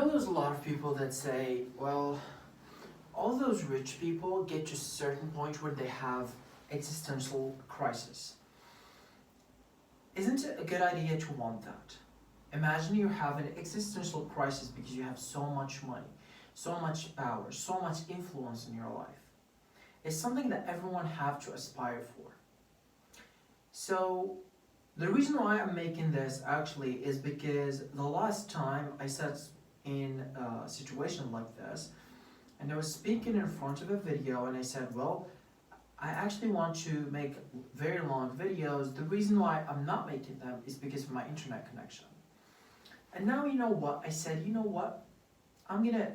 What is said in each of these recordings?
know there's a lot of people that say, well, all those rich people get to a certain point where they have existential crisis. Isn't it a good idea to want that? Imagine you have an existential crisis because you have so much money, so much power, so much influence in your life. It's something that everyone have to aspire for. So the reason why I'm making this actually is because the last time I sat in a situation like this, and I was speaking in front of a video, and I said, well, I actually want to make very long videos. The reason why I'm not making them is because of my internet connection. And now you know what? I said, you know what? I'm gonna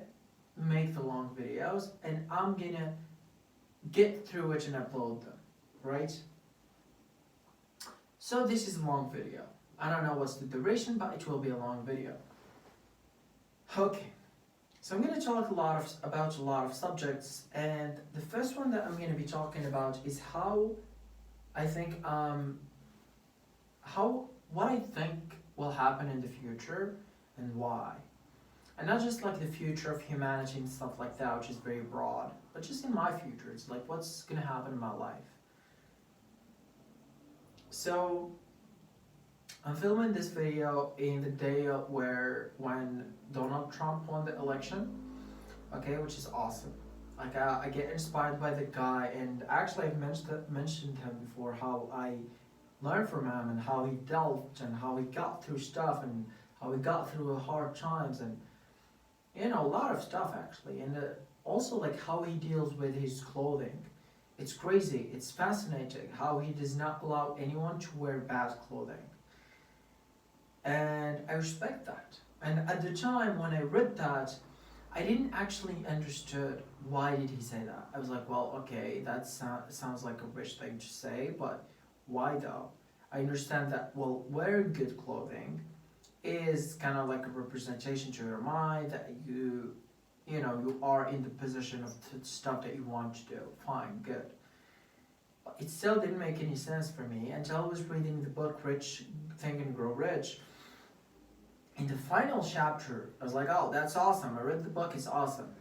make the long videos and I'm gonna get through it and upload them, right? So this is a long video. I don't know what's the duration, but it will be a long video. Okay, so I'm going to talk about a lot of subjects, and the first one that I'm going to be talking about is what I think will happen in the future and why. And not just like the future of humanity and stuff like that, which is very broad, but just in my future. It's like what's going to happen in my life. So I'm filming this video in the day when Donald Trump won the election, okay, which is awesome. Like I get inspired by the guy, and actually I've mentioned him before, how I learned from him and how he dealt and how he got through stuff and how he got through hard times and a lot of stuff actually, and also like how he deals with his clothing. It's crazy, it's fascinating how he does not allow anyone to wear bad clothing. And I respect that. And at the time when I read that, I didn't actually understood why did he say that. I was like, well, okay, that sounds like a rich thing to say, but why though? I understand that, well, wearing good clothing is kind of like a representation to your mind that you are in the position of the stuff that you want to do. Fine, good. But it still didn't make any sense for me until I was reading the book Rich, Think and Grow Rich. In the final chapter, I was like, oh, that's awesome. I read the book, it's awesome.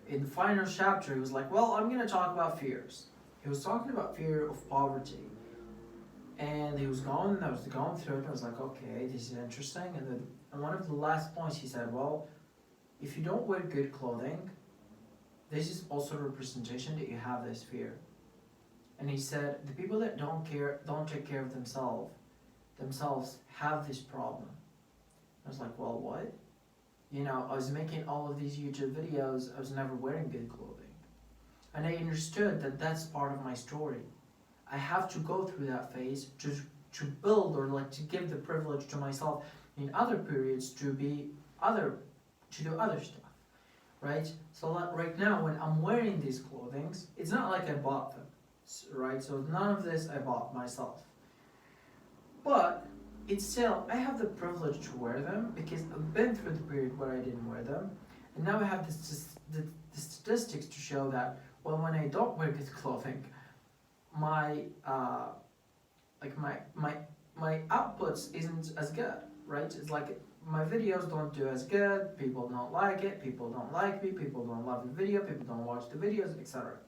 In the final chapter, he was like, well, I'm going to talk about fears. He was talking about fear of poverty. And I was going through it, and I was like, okay, this is interesting. And then one of the last points, he said, well, if you don't wear good clothing, this is also a representation that you have this fear. And he said, the people that don't take care of themselves have this problem. I was like, well, what? I was making all of these YouTube videos, I was never wearing good clothing. And I understood that that's part of my story. I have to go through that phase to build, or like to give the privilege to myself in other periods to do other stuff, right? So like right now when I'm wearing these clothings, it's not like I bought them, right? So none of this I bought myself. But it's still, I have the privilege to wear them because I've been through the period where I didn't wear them, and now I have the statistics to show that, well, when I don't wear good clothing, my outputs isn't as good, right? It's like my videos don't do as good, people don't like it, people don't like me, people don't love the video, people don't watch the videos, etc.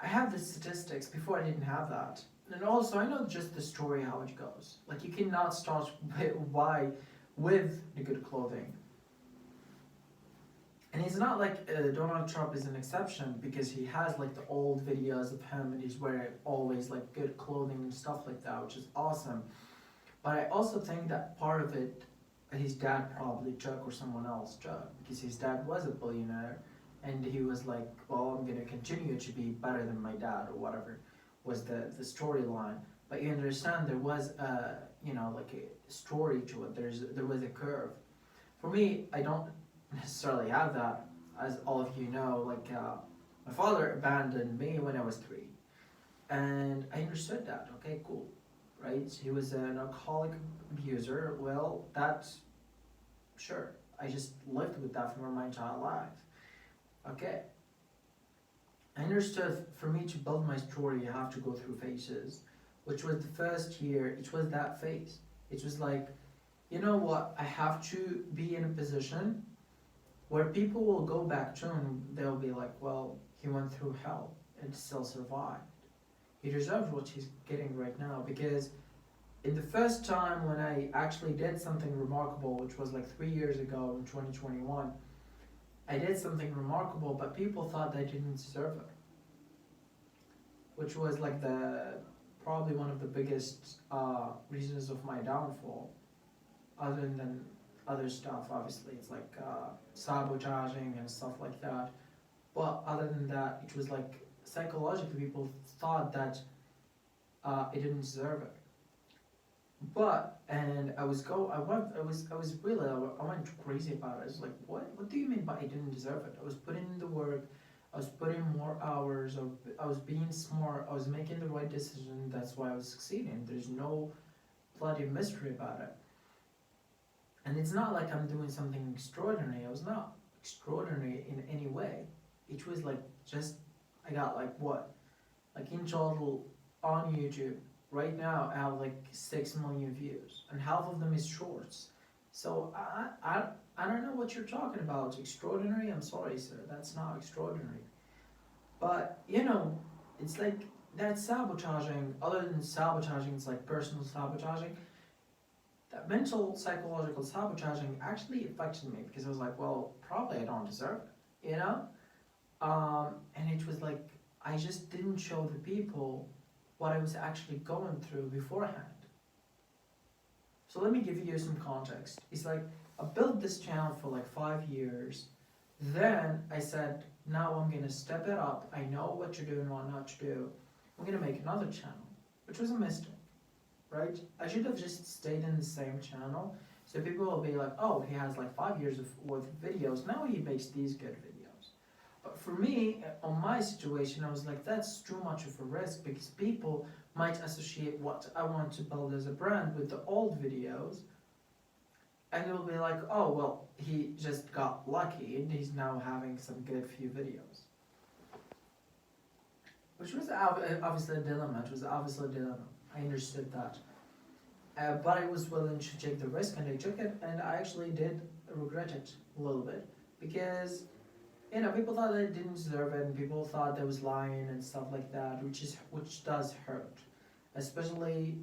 I have the statistics. Before I didn't have that. And also I know just the story how it goes. Like you cannot start with the good clothing. And it's not like Donald Trump is an exception, because he has like the old videos of him and he's wearing always like good clothing and stuff like that, which is awesome. But I also think that part of it his dad probably took, or someone else took, because his dad was a billionaire and he was like, well, I'm gonna continue to be better than my dad, or whatever was the storyline. But you understand there was like a story to it. There was a curve. For me, I don't necessarily have that, as all of you know. Like my father abandoned me when I was 3, and I understood that. Okay, cool, right? He was an alcoholic abuser. Well, that's sure. I just lived with that for my entire life. Okay. I understood for me to build my story, you have to go through phases, which was the first year, it was that phase. It was like, you know what, I have to be in a position where people will go back to and they'll be like, well, he went through hell and still survived. He deserves what he's getting right now, because in the first time when I actually did something remarkable, which was like 3 years ago in 2021, I did something remarkable, but people thought I didn't deserve it, which was like probably one of the biggest reasons of my downfall, other than other stuff. Obviously, it's like sabotaging and stuff like that. But other than that, it was like psychologically people thought that I didn't deserve it. But and I was really I went crazy about it. I was like, what do you mean by I didn't deserve it? I was putting in the work, I was putting more hours, I was being smart, I was making the right decision. That's why I was succeeding. There's no bloody mystery about it. And it's not like I'm doing something extraordinary. I was not extraordinary in any way. It was like just I got like what, like in total on YouTube. Right now, I have like 6 million views, and half of them is shorts. So I don't know what you're talking about. Extraordinary? I'm sorry, sir. That's not extraordinary. But it's like that sabotaging. Other than sabotaging, it's like personal sabotaging. That mental, psychological sabotaging actually affected me, because I was like, well, probably I don't deserve it, and it was like I just didn't show the people what I was actually going through beforehand. So let me give you some context. It's like I built this channel for like 5 years. Then I said, now I'm gonna step it up. I know what to do and what not to do. I'm gonna make another channel, which was a mistake, right? I should have just stayed in the same channel. So people will be like, oh, he has like 5 years worth of videos. Now he makes these good videos. But for me, on my situation, I was like, that's too much of a risk, because people might associate what I want to build as a brand with the old videos, and they'll be like, oh, well, he just got lucky and he's now having some good few videos. Which was obviously a dilemma. It was obviously a dilemma. I understood that. But I was willing to take the risk, and I took it, and I actually did regret it a little bit, because people thought I didn't deserve it, and people thought I was lying and stuff like that, which does hurt. Especially,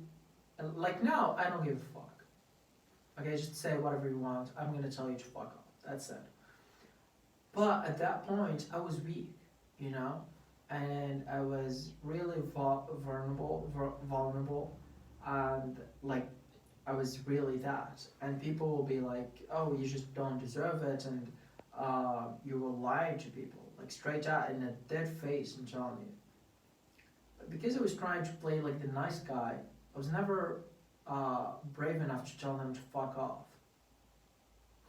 like now, I don't give a fuck. Okay, just say whatever you want. I'm gonna tell you to fuck off. That's it. But at that point, I was weak, and I was really vulnerable, and like I was really that. And people will be like, "Oh, you just don't deserve it," and you will lie to people, like straight out in a dead face. I'm telling you. But because I was trying to play like the nice guy, I was never brave enough to tell them to fuck off.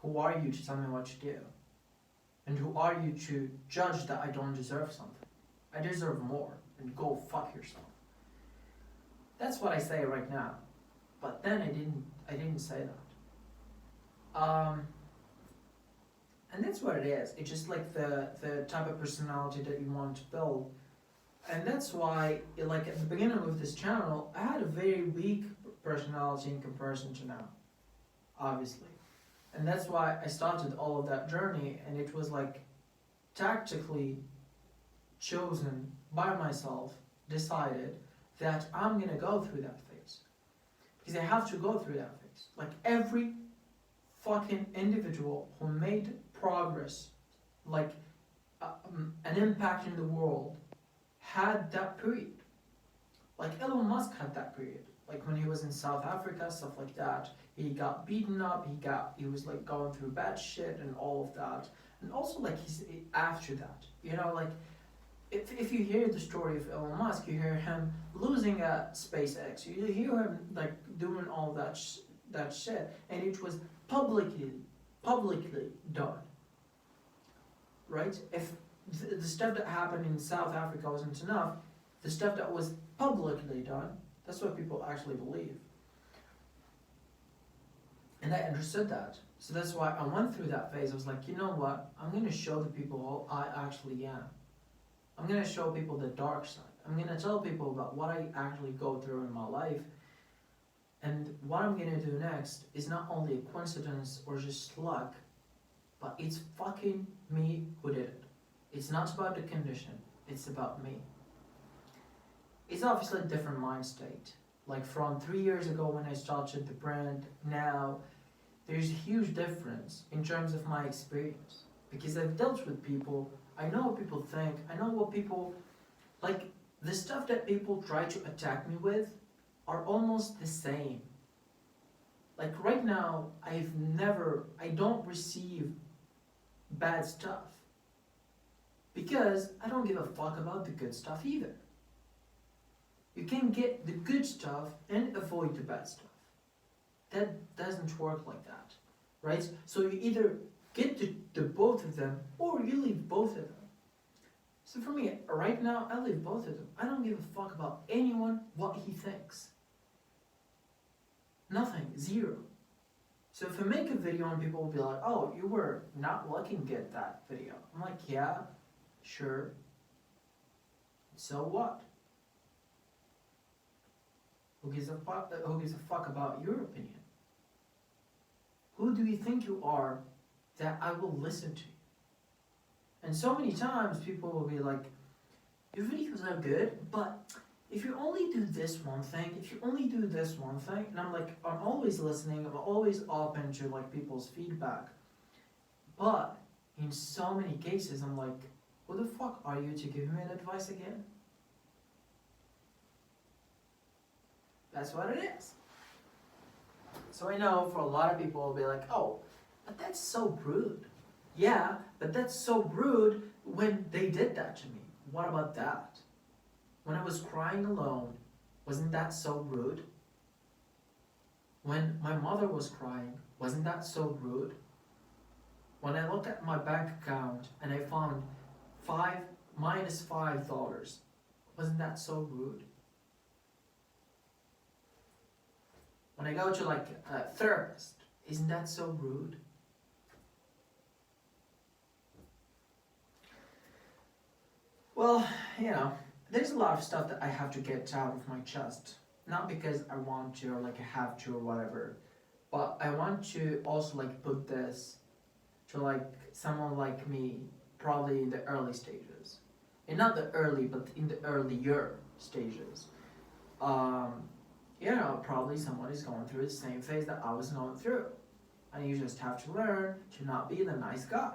Who are you to tell me what to do? And who are you to judge that I don't deserve something? I deserve more, and go fuck yourself. That's what I say right now. But then I didn't say that. And that's what it is. It's just like the type of personality that you want to build. And that's why, like at the beginning of this channel, I had a very weak personality in comparison to now, obviously. And that's why I started all of that journey, and it was like tactically chosen by myself, decided that I'm gonna go through that phase. Because I have to go through that phase. Like every fucking individual who made progress, like an impact in the world, had that period. Like Elon Musk had that period. Like when he was in South Africa, stuff like that. He got beaten up. He was like going through bad shit and all of that. And also like he's after that. Like if you hear the story of Elon Musk, you hear him losing at SpaceX. You hear him like doing all that shit, and it was publicly done. Right? If the stuff that happened in South Africa wasn't enough, the stuff that was publicly done, that's what people actually believe. And I understood that. So that's why I went through that phase. I was like, you know what? I'm going to show the people who I actually am. I'm going to show people the dark side. I'm going to tell people about what I actually go through in my life. And what I'm going to do next is not only a coincidence or just luck, but it's fucking me who did it. It's not about the condition, it's about me. It's obviously a different mind state. Like from 3 years ago when I started the brand, now there's a huge difference in terms of my experience. Because I've dealt with people, I know what people think, I know what people, like the stuff that people try to attack me with are almost the same. Like right now, I don't receive bad stuff. Because I don't give a fuck about the good stuff either. You can get the good stuff and avoid the bad stuff. That doesn't work like that, right? So you either get the both of them or you leave both of them. So for me, right now, I leave both of them. I don't give a fuck about anyone, what he thinks. Nothing, zero. So if I make a video and people will be like, oh, you were not looking at that video. I'm like, yeah, sure. So what? Who gives a fuck about your opinion? Who do you think you are that I will listen to? And so many times people will be like, your videos are good, but if you only do this one thing, if you only do this one thing, and I'm like, I'm always listening, I'm always open to like people's feedback. But in so many cases, I'm like, who the fuck are you to give me advice again? That's what it is. So I know for a lot of people will be like, oh, but that's so rude. Yeah, but that's so rude when they did that to me. What about that? When I was crying alone, wasn't that so rude? When my mother was crying, wasn't that so rude? When I looked at my bank account and I found minus $5, wasn't that so rude? When I go to like a therapist, isn't that so rude? Well, you know, there's a lot of stuff that I have to get out of my chest. Not because I want to or like I have to or whatever, but I want to also like put this to like someone like me, probably in the early stages. And not the early, but in the earlier stages. You know, probably someone is going through the same phase that I was going through. And you just have to learn to not be the nice guy.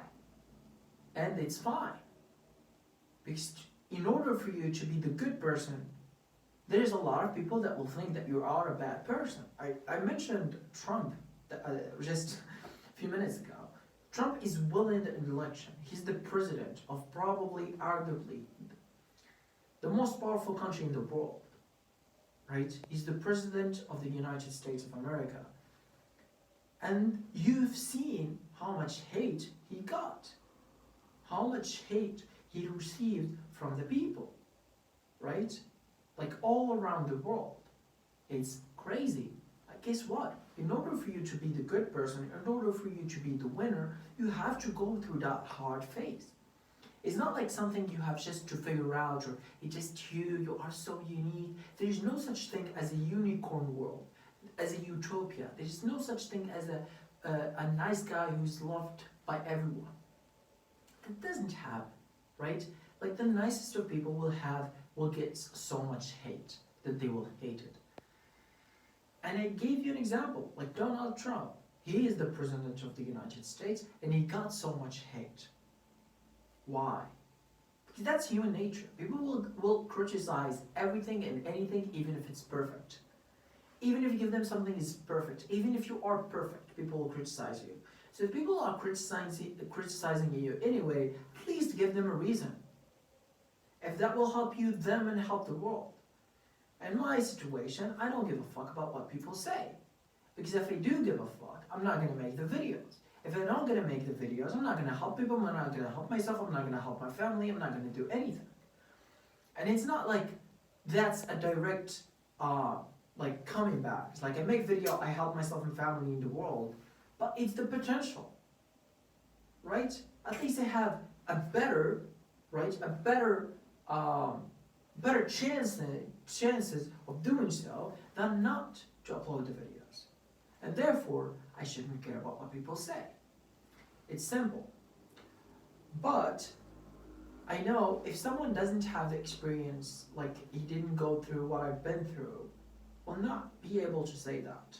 And it's fine. Because in order for you to be the good person, there's a lot of people that will think that you are a bad person. I mentioned Trump just a few minutes ago. Trump is winning the election. He's the president of probably, arguably, the most powerful country in the world. Right? He's the president of the United States of America. And you've seen how much hate he got. How much hate he received from the people. Right? Like all around the world. It's crazy. Guess what? In order for you to be the good person, in order for you to be the winner, you have to go through that hard phase. It's not like something you have just to figure out, or it's just you are so unique. There's no such thing as a unicorn world, as a utopia. There's no such thing as a nice guy who's loved by everyone. That doesn't happen, right? Like the nicest of people will get so much hate that they will hate it. And I gave you an example, like Donald Trump. He is the president of the United States, and he got so much hate. Why? Because that's human nature. People will criticize everything and anything, even if it's perfect. Even if you give them something is perfect, even if you are perfect, people will criticize you. So if people are criticizing you anyway, please give them a reason. If that will help you, them, and help the world. In my situation, I don't give a fuck about what people say. Because if I do give a fuck, I'm not going to make the videos. If I'm not going to make the videos, I'm not going to help people, I'm not going to help myself, I'm not going to help my family, I'm not going to do anything. And it's not like that's a direct, like coming back. It's like I make video, I help myself and family in the world, but it's the potential, right? At least I have a better, right, a better chances of doing so than not to upload the videos. And therefore, I shouldn't care about what people say. It's simple. But I know if someone doesn't have the experience, like he didn't go through what I've been through, will not be able to say that.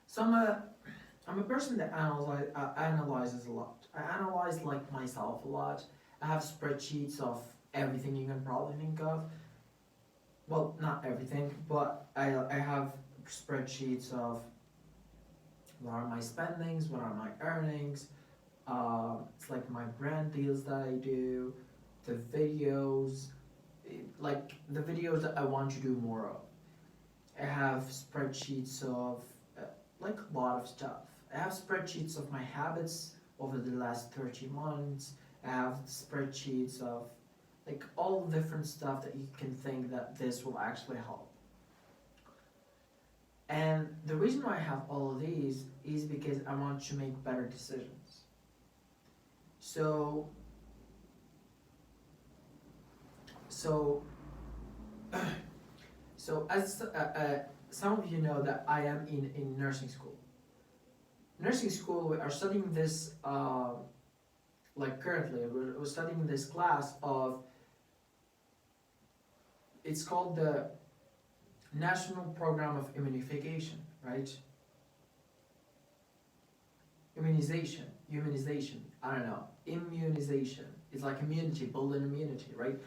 So I'm a person that analyzes a lot. I analyze like myself a lot. I have spreadsheets of everything you can probably think of. Well, not everything, but I have spreadsheets of what are my spendings, what are my earnings. It's like my brand deals that I do, the videos, like the videos that I want to do more of. I have spreadsheets of like a lot of stuff. I have spreadsheets of my habits over the last 30 months. I have spreadsheets of like all different stuff that you can think that this will actually help. And the reason why I have all of these is because I want to make better decisions. So, so, so as some of you know that I am in nursing school. Nursing school, we are studying this, like currently, we're studying this class of, it's called the National Program of Immunification, right? Immunization, I don't know. Immunization. It's like immunity, building immunity, right?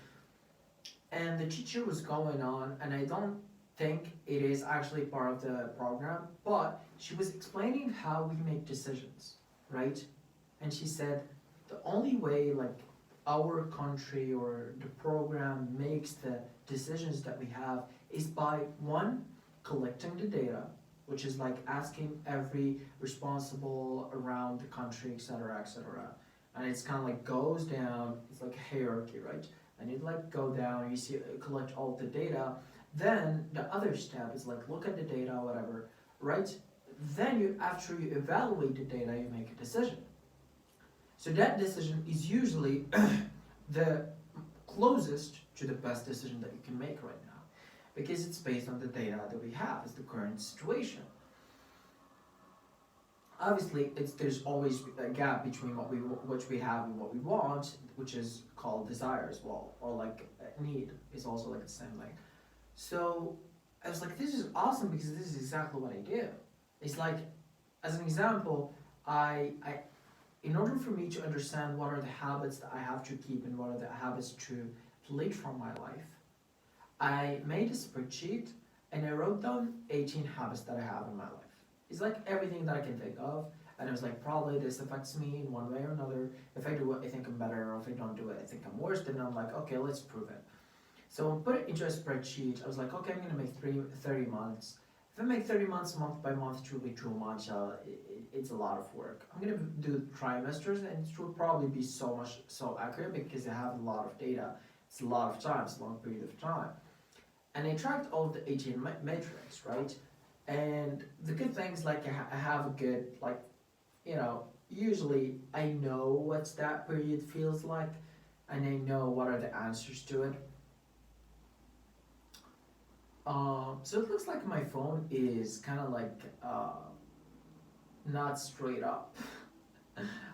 And the teacher was going on, and I don't think it is actually part of the program, but she was explaining how we make decisions, right? And she said the only way like our country or the program makes the decisions that we have is by one, collecting the data, which is like asking every responsible around the country, etc., etc. And it's kind of like goes down, it's like a hierarchy, right? And you like go down, you see, collect all the data. Then the other step is like look at the data, whatever, right? Then you, after you evaluate the data, you make a decision. So that decision is usually the closest to the best decision that you can make right now, because it's based on the data that we have, it's the current situation. Obviously, there's always a gap between what we have and what we want, which is called desire as well, or like need is also like the same thing. So I was like, this is awesome because this is exactly what I do. It's like, as an example, I in order for me to understand what are the habits that I have to keep and what are the habits to delete from my life, I made a spreadsheet and I wrote down 18 habits that I have in my life. It's like everything that I can think of, and I was like, probably this affects me in one way or another. If I do it, I think I'm better, or if I don't do it, I think I'm worse. Then I'm like, okay, let's prove it. So I put it into a spreadsheet. I was like, okay, I'm gonna make 30 months. If I make 30 months month by month, it will be too much. It's a lot of work. I'm gonna do trimesters, and it will probably be so accurate because I have a lot of data. It's a lot of time. It's a long period of time. And I tracked all of the 18 metrics, right? And the good thing is like I have a good, like, you know, usually I know what that period feels like, and I know what are the answers to it. So it looks like my phone is kind of like not straight up.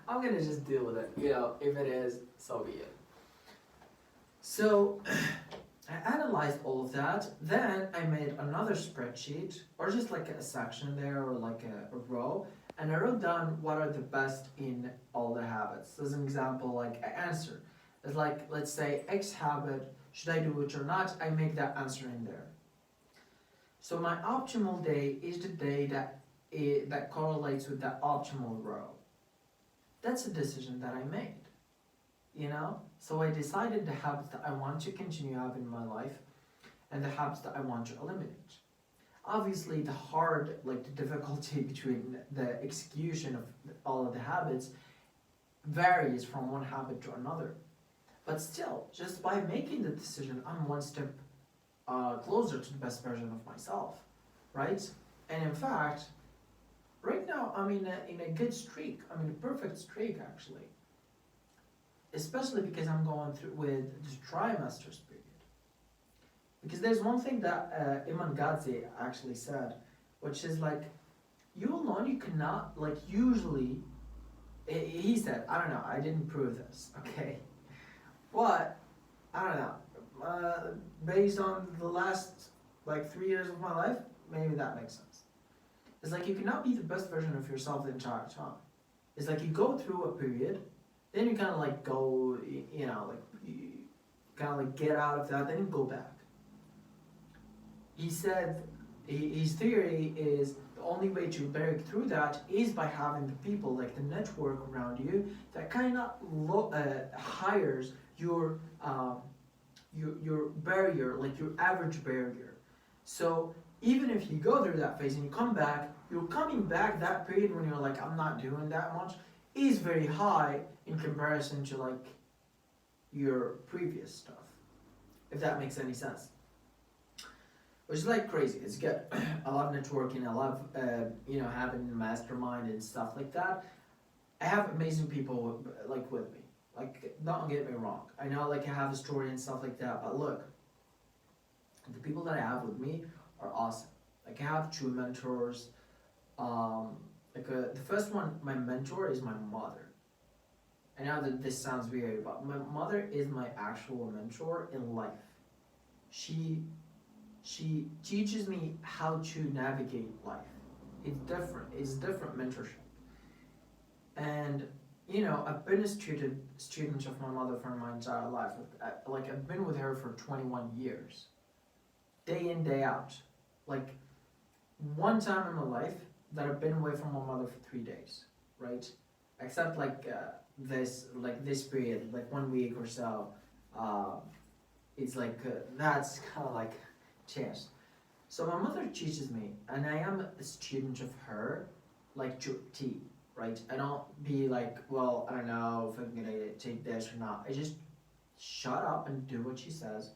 I'm gonna just deal with it, you know, if it is, so be it. So I analyzed all of that, then I made another spreadsheet, or just like a section there, or like a row, and I wrote down what are the best in all the habits. As an example, like I answer. It's like, let's say X habit, should I do it or not? I make that answer in there. So my optimal day is the day that correlates with that optimal row. That's a decision that I made, you know? So I decided the habits that I want to continue having in my life and the habits that I want to eliminate. Obviously the difficulty between the execution of all of the habits varies from one habit to another. But still, just by making the decision, I'm one step closer to the best version of myself, right? And in fact, right now I'm in a good streak. I'm in a perfect streak actually. Especially because I'm going through with this trimesters period. Because there's one thing that Imam Ghazi actually said, which is like, you alone, you cannot, like, usually, he said, I don't know, I didn't prove this, okay? But, I don't know, based on the last, like, 3 years of my life, maybe that makes sense. It's like you cannot be the best version of yourself the entire time. It's like you go through a period, then you kind of like go, you know, like you kind of like get out of that, then you go back. He said his theory is the only way to break through that is by having the people, like the network around you, that kind of hires your barrier, like your average barrier. So even if you go through that phase and you come back, you're coming back that period when you're like, I'm not doing that much, is very high in comparison to like your previous stuff. If that makes any sense. Which is like crazy. It's good. I love networking. I love having a mastermind and stuff like that. I have amazing people like with me. Like, don't get me wrong. I know like I have a story and stuff like that, but look, the people that I have with me are awesome. Like I have two mentors. The first one, my mentor is my mother. I know that this sounds weird, but my mother is my actual mentor in life. She teaches me how to navigate life. It's different. It's different mentorship. And I've been a student of my mother for my entire life. Like I've been with her for 21 years, day in day out. Like one time in my life that I've been away from my mother for 3 days, right? Except this period, like 1 week or so. It's like that's kind of like chance. So my mother teaches me, and I am a student of her, like to T, right? I don't be like, well, I don't know if I'm gonna take this or not. I just shut up and do what she says,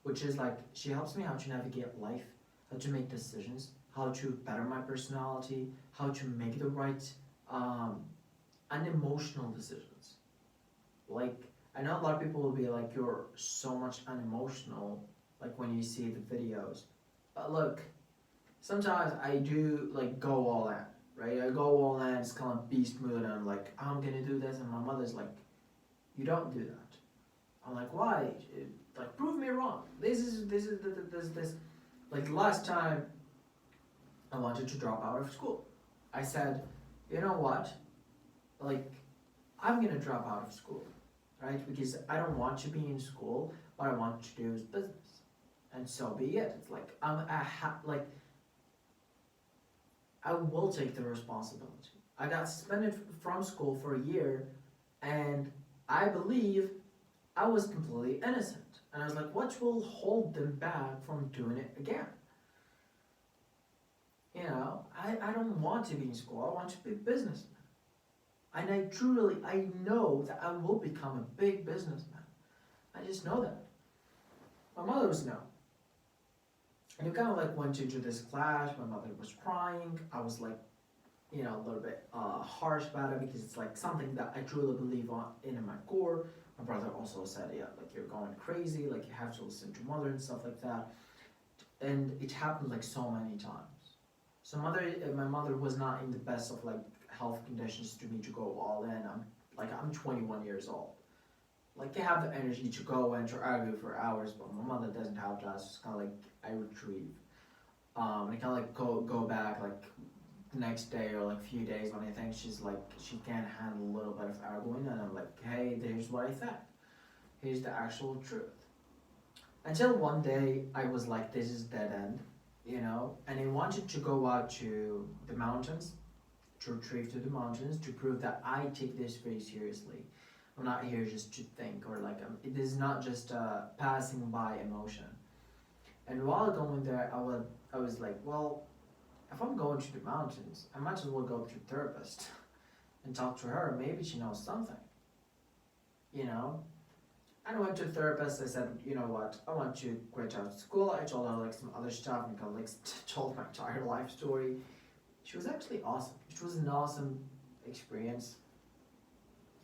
which is like she helps me how to navigate life, how to make decisions, how to better my personality, how to make the right unemotional decisions. Like I know a lot of people will be like, you're so much unemotional, like when you see the videos. But look, sometimes I do like go all in, right? I go all in, it's kind of beast mode, and I'm like, I'm gonna do this, and my mother's like, you don't do that. I'm like, why? Like, prove me wrong. This. Like last time, I wanted to drop out of school. I said, you know what? Like, I'm gonna drop out of school, right? Because I don't want to be in school. What I want to do is business, and so be it. It's like I will take the responsibility. I got suspended from school for a year, and I believe I was completely innocent. And I was like, what will hold them back from doing it again? I don't want to be in school. I want to be a businessman. And I know that I will become a big businessman. I just know that. My mother was no. And it kind of like went into this clash. My mother was crying. I was like, a little bit harsh about it because it's like something that I truly believe in my core. My brother also said, yeah, like you're going crazy, like you have to listen to mother and stuff like that. And it happened like so many times. So my mother was not in the best of like health conditions to me to go all in. I'm 21 years old. Like I have the energy to go and to argue for hours, but my mother doesn't have that. So it's kind of like I retrieve. And I kind of like go back like the next day or like a few days when I think she's like she can't handle a little bit of arguing, and I'm like, hey, here's what I think. Here's the actual truth. Until one day I was like, this is dead end, and I wanted to go out to the mountains, to retrieve to the mountains to prove that I take this very seriously. I'm not here just to think or like it is not just a passing by emotion. And while going there, I was like, well, if I'm going to the mountains, I might as well go to a therapist and talk to her. Maybe she knows something. And I went to a therapist. I said, you know what? I want to quit out of school. I told her like some other stuff and kind of like told my entire life story. She was actually awesome. It was an awesome experience.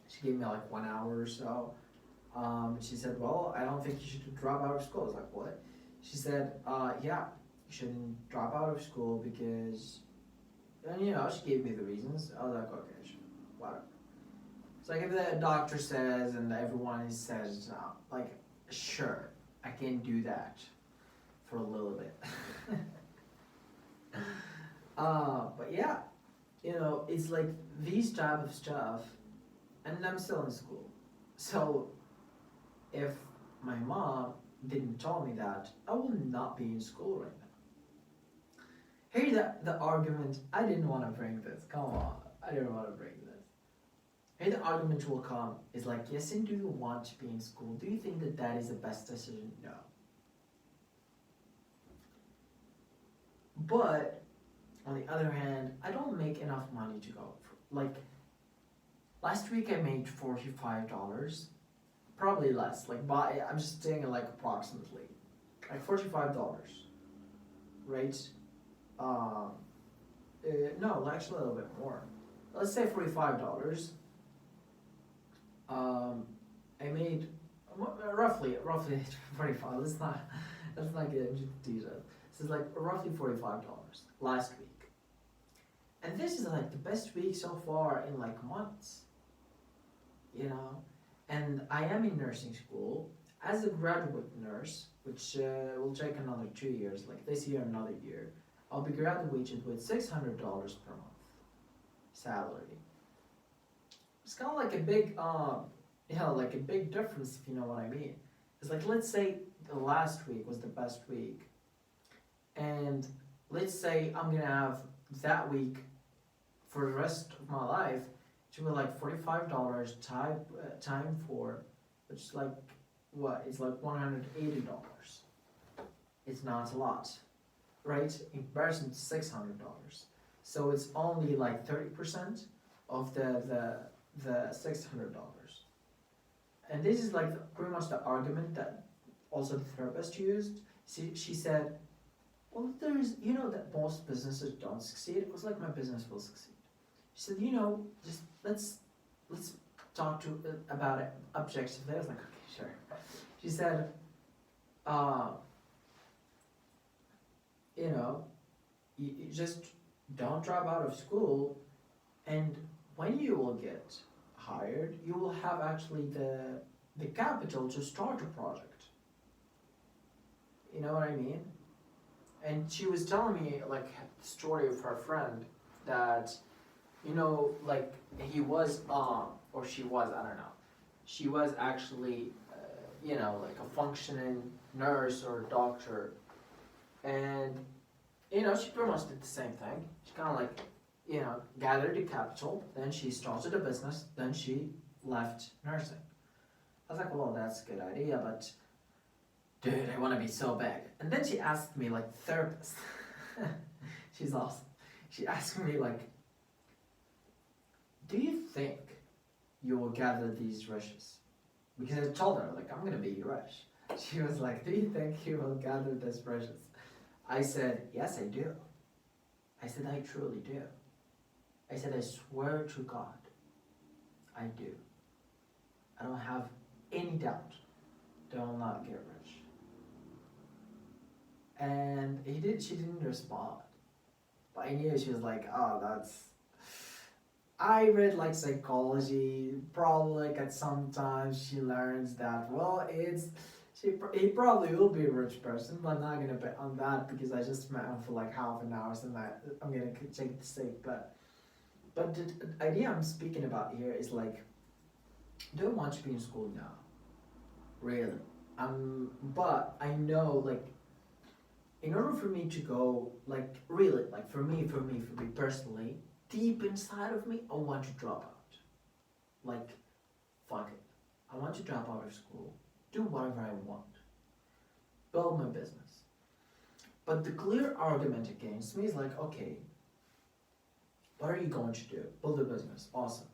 She gave me like 1 hour or so. She said, well, I don't think you should drop out of school. I was like, what? She said, yeah, you shouldn't drop out of school because And she gave me the reasons. I was like, okay, sure, whatever. It's like if the doctor says and everyone says, like, sure, I can do that for a little bit. But yeah, it's like these type of stuff, and I'm still in school. So if my mom didn't tell me that, I will not be in school right now. Here's the argument. I didn't want to bring this. Come on, I didn't want to bring this. Here the argument will come is like, yes, and do you want to be in school? Do you think that that is the best decision? No. But on the other hand, I don't make enough money to go. Like last week, I made $45. Probably less. Like I'm just saying like approximately, like $45, right? No, actually a little bit more. Let's say $45. I made roughly 45. Let's not get into detail. This is like roughly $45 last week, and this is like the best week so far in like months. And I am in nursing school as a graduate nurse, which will take another 2 years. Like this year, another year, I'll be graduated with $600 per month salary. It's kind of like a big, like a big difference, if you know what I mean. It's like, let's say the last week was the best week, and let's say I'm gonna have that week for the rest of my life to be like $45 time for, which is like what? It's like $180. It's not a lot, right? In comparison to $600. So it's only like 30% of the $600. And this is like pretty much the argument that also the therapist used. She said, well, there's, that most businesses don't succeed. It was like, my business will succeed. She said, just let's talk about it objectively. I was like, okay, sure. She said, you just don't drop out of school, and when you will get hired, you will have actually the capital to start a project. You know what I mean? And she was telling me like the story of her friend that, like he was or she was, I don't know. She was actually, like a functioning nurse or doctor, and she pretty much did the same thing. She kind of like, gathered the capital, then she started a business, then she left nursing. I was like, well, that's a good idea, but dude, I want to be so big. And then she asked me, like, therapist. She's awesome. She asked me, like, do you think you will gather these riches? Because I told her, like, I'm going to be rich. She was like, do you think you will gather these riches? I said, yes, I do. I said, I truly do. I said, I swear to God, I do. I don't have any doubt that I will not get rich. And she didn't respond. But I knew she was like, oh, that's... I read like psychology, probably like at some time she learns that, well, he probably will be a rich person, but I'm not gonna bet on that because I just met him for like half an hour, so I'm gonna take the stake. But the idea I'm speaking about here is like, I don't want to be in school now, really. But I know like, in order for me to go, like really, like for me personally, deep inside of me, I want to drop out. Like, fuck it. I want to drop out of school, do whatever I want, build my business. But the clear argument against me is like, okay, what are you going to do? Build a business. Awesome.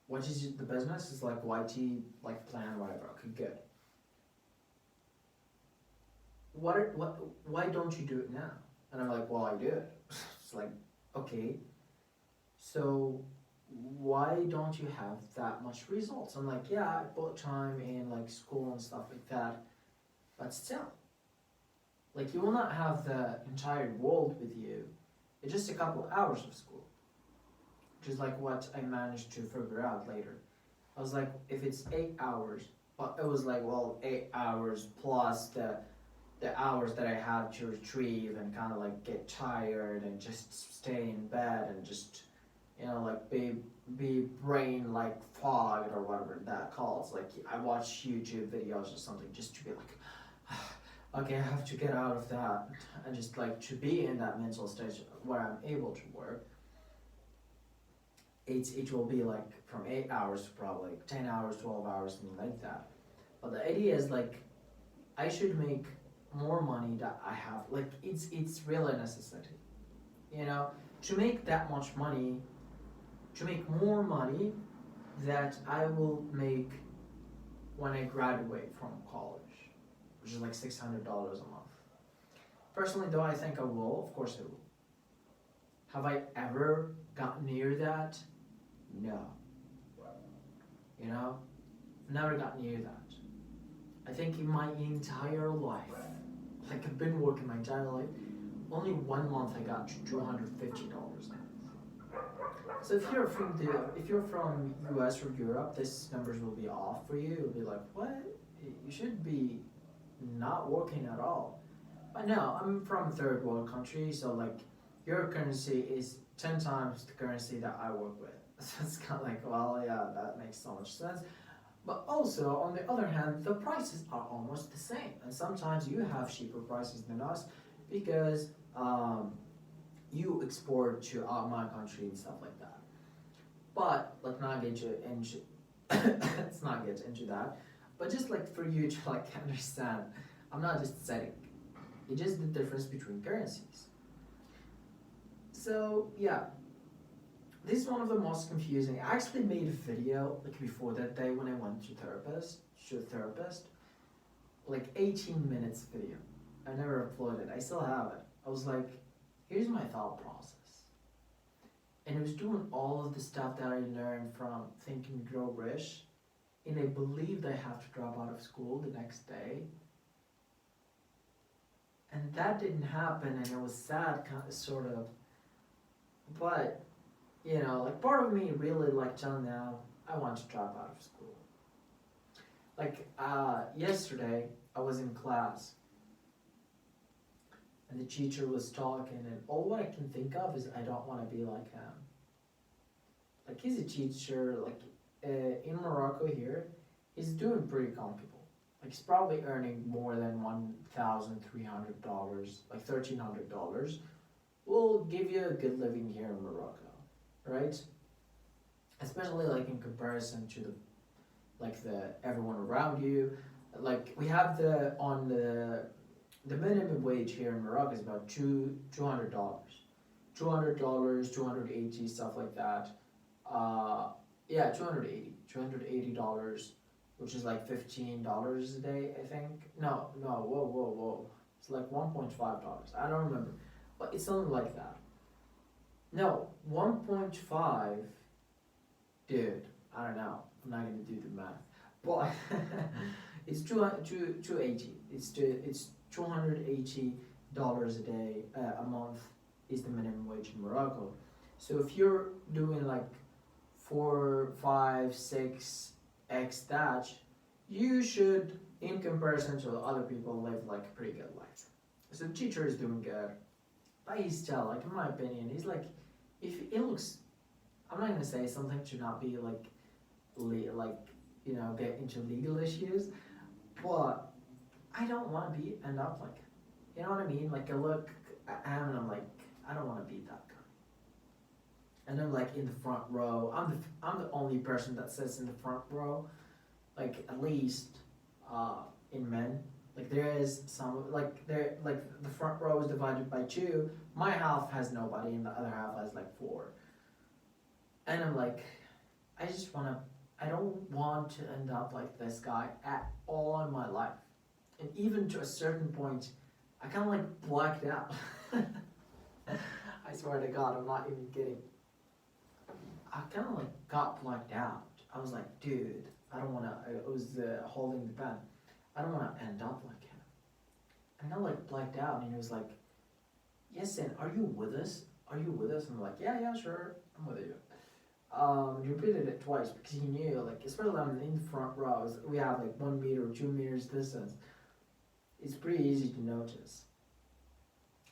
What is the business? It's like YT, like plan, whatever. Okay, good. Why don't you do it now? And I'm like, well, I do it. It's like, okay, so why don't you have that much results? I'm like, yeah, I put time in like school and stuff like that, but still, like you will not have the entire world with you It's just a couple of hours of school, which is like what I managed to figure out later. I was like, if it's 8 hours, but it was like, well, 8 hours plus the hours that I have to retrieve and kind of like get tired and just stay in bed and just, like be brain like fogged or whatever that calls. Like I watch YouTube videos or something just to be like, okay, I have to get out of that and just like to be in that mental stage where I'm able to work. It will be like from 8 hours to probably 10 hours, 12 hours, something like that. But the idea is like I should make more money that I have. Like it's really a necessity. To make that much money, to make more money that I will make when I graduate from college, which is like $600 a month. Personally, though, I think I will. Of course, I will. Have I ever got near that? No. Never got near that. I think in my entire life, like I've been working my entire life, only 1 month I got to $250. So if you're from US or Europe, this numbers will be off for you. It'll be like, what? You should be not working at all. But no, I'm from third world country, so like your currency is 10 times the currency that I work with. So it's kind of like, well, yeah, that makes so much sense. But also, on the other hand, the prices are almost the same. And sometimes you have cheaper prices than us because you export to my country and stuff like that. But let's not get into let's not get into that. But just like for you to like understand, I'm not just saying. It's just the difference between currencies. So yeah, this is one of the most confusing. I actually made a video like before that day when I went to a therapist, like 18 minutes video. I never uploaded it. I still have it. I was like, here's my thought process. And I was doing all of the stuff that I learned from Think and Grow Rich, and I believed I have to drop out of school the next day. And that didn't happen, and it was sad, kind of, sort of. But like part of me really like till now, I want to drop out of school. Like yesterday, I was in class, and the teacher was talking, and all what I can think of is I don't want to be like him. Like he's a teacher, like in Morocco here, he's doing pretty comfortable. Like he's probably earning more than $1,300, like $1,300. Will give you a good living here in Morocco, right? Especially like in comparison to the everyone around you. Like we have the minimum wage here in Morocco is about $200, $200, 280, stuff like that. Yeah, $280, which is like $15 a day, I think. No, whoa. It's like $1.5. I don't remember, but it's something like that. No, 1.5, dude. I don't know. I'm not gonna do the math, but it's 280. It's $280 a day, a month is the minimum wage in Morocco. So if you're doing like 4, 5, 6x that, you should, in comparison to other people, live like a pretty good life. So the teacher is doing good, but he's still, like, in my opinion, he's like, if it looks, I'm not gonna say something to not be like get into legal issues, but I don't want to end up like, you know what I mean? Like I look at him and I'm like, I don't want to be that guy. And I'm like in the front row. I'm the only person that sits in the front row, like at least in men. Like there is some like the front row is divided by 2. My half has nobody, and the other half has like 4. And I'm like, I don't want to end up like this guy at all in my life. And even to a certain point, I kind of like blacked out. I swear to God, I'm not even kidding. I kind of like got blacked out. I was like, dude, I don't want to, I was holding the pen. I don't want to end up like him. And I like blacked out, and he was like, yes, and are you with us? are you with us? And I'm like, yeah, sure, I'm with you. He repeated it twice because he knew, like, especially I'm in the front rows, we have like 1 meter or 2 meters distance. It's pretty easy to notice.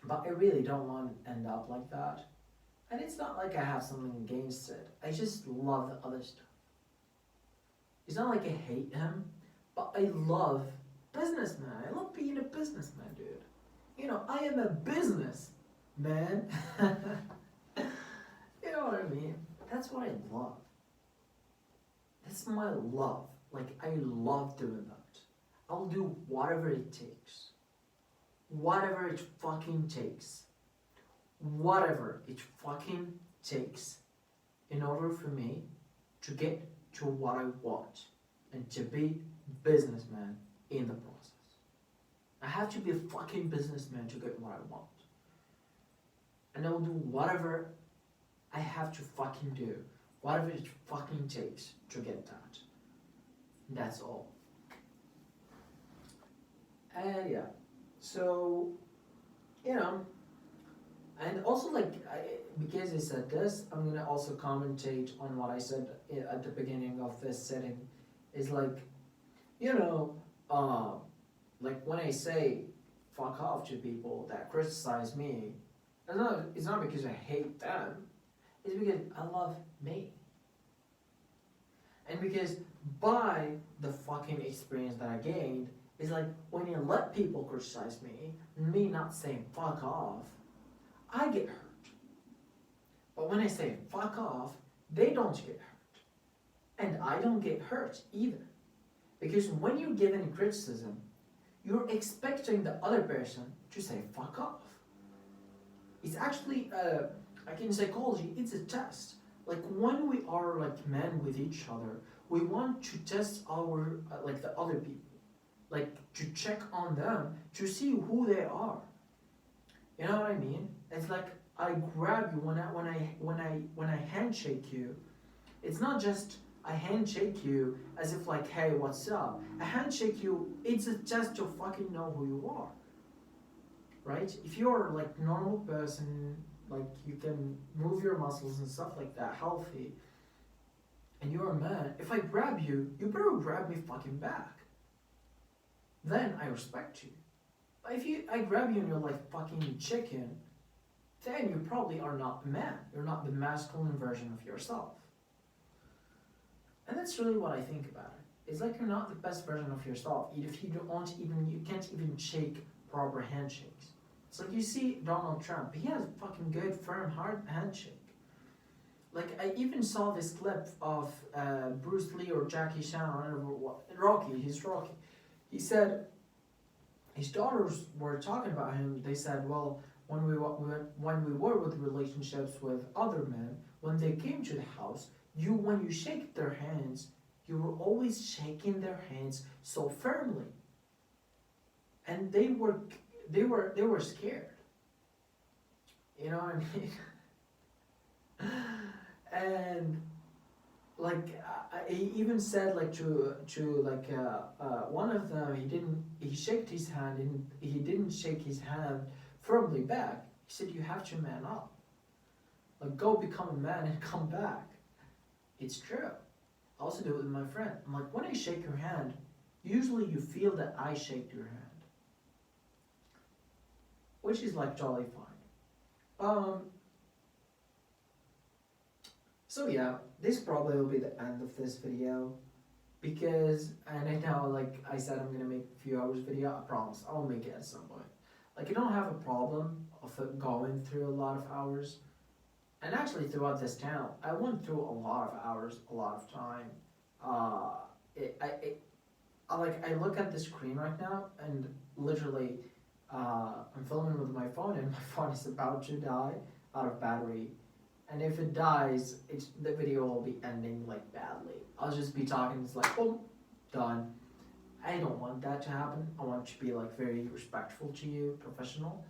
But I really don't want to end up like that. And it's not like I have something against it. I just love the other stuff. It's not like I hate him, but I love businessman. I love being a businessman, dude. You know, I am a business man. You know what I mean? That's what I love. That's my love. Like, I love doing that. I'll do whatever it takes. Whatever it fucking takes. Whatever it fucking takes in order for me to get to what I want and to be businessman in the process. I have to be a fucking businessman to get what I want. And I will do whatever I have to fucking do. Whatever it fucking takes to get that. That's all. And yeah. So, you know, and also like, because I said this, I'm gonna also commentate on what I said at the beginning of this setting. Is like, you know, like when I say fuck off to people that criticize me, it's not because I hate them, it's because I love me. And because by the fucking experience that I gained, it's like when you let people criticize me not saying fuck off, I get hurt. But when I say fuck off, they don't get hurt. And I don't get hurt either. Because when you give any criticism, you're expecting the other person to say fuck off. It's actually, like in psychology, it's a test. Like when we are like men with each other, we want to test our, like the other people. Like to check on them to see who they are. You know what I mean? It's like I grab you when I handshake you. It's not just I handshake you as if like, hey, what's up? I handshake you, it's a test to fucking know who you are. Right? If you're like normal person, like you can move your muscles and stuff like that, healthy, and you're a man, if I grab you, you better grab me fucking back. Then I respect you. But if I grab you and you're like fucking chicken, then you probably are not the man. You're not the masculine version of yourself. And that's really what I think about it. It's like you're not the best version of yourself. If you you can't even shake proper handshakes. It's like you see Donald Trump. He has a fucking good, firm, hard handshake. Like I even saw this clip of Bruce Lee or Jackie Chan, I don't know what, Rocky. He's Rocky. He said his daughters were talking about him. They said, well, when we were with relationships with other men, when they came to the house, when you shake their hands, you were always shaking their hands so firmly, and they were scared. You know what I mean? And like he even said like to like one of them, he shook his hand and he didn't shake his hand firmly back. He said, you have to man up, like go become a man and come back. It's true. I also do it with my friend. I'm like, when I shake your hand, usually you feel that I shake your hand, which is like totally fine. So yeah, this probably will be the end of this video, because, and I know, like I said, I'm gonna make a few hours video. I promise, I'll make it at some point. Like I don't have a problem of it going through a lot of hours, and actually throughout this channel, I went through a lot of hours, a lot of time. I look at the screen right now, and literally, I'm filming with my phone, and my phone is about to die out of battery. And if it dies, the video will be ending like badly. I'll just be talking, it's like, boom, done. I don't want that to happen. I want to be like very respectful to you, professional.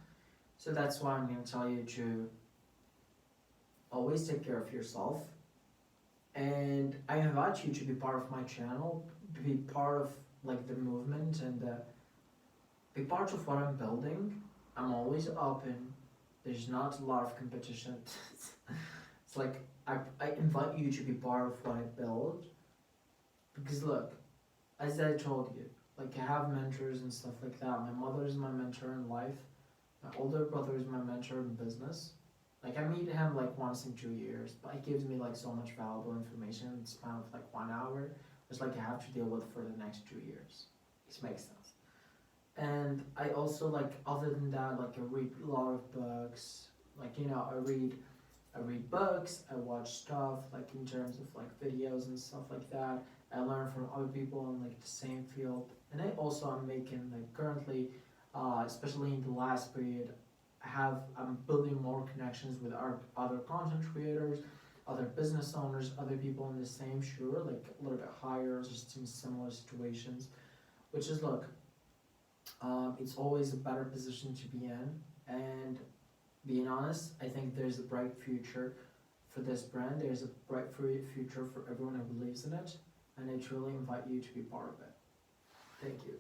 So that's why I'm going to tell you to always take care of yourself. And I invite you to be part of my channel, to be part of like the movement and be part of what I'm building. I'm always open. There's not a lot of competition. It's like I invite you to be part of what I build because look, as I told you, like I have mentors and stuff like that. My mother is my mentor in life. My older brother is my mentor in business. Like I meet him like once in 2 years, but he gives me like so much valuable information in the span of like 1 hour, which like I have to deal with for the next 2 years. This makes sense. And I also like other than that, like I read a lot of books. Like I read books, I watch stuff like in terms of like videos and stuff like that. I learn from other people in like the same field. And I also am making like currently, especially in the last period, I'm building more connections with our other content creators, other business owners, other people in the same shoe, like a little bit higher, just in similar situations. Which is look, it's always a better position to be in, and being honest, I think there's a bright future for this brand. There's a bright future for everyone who believes in it, and I truly invite you to be part of it. Thank you.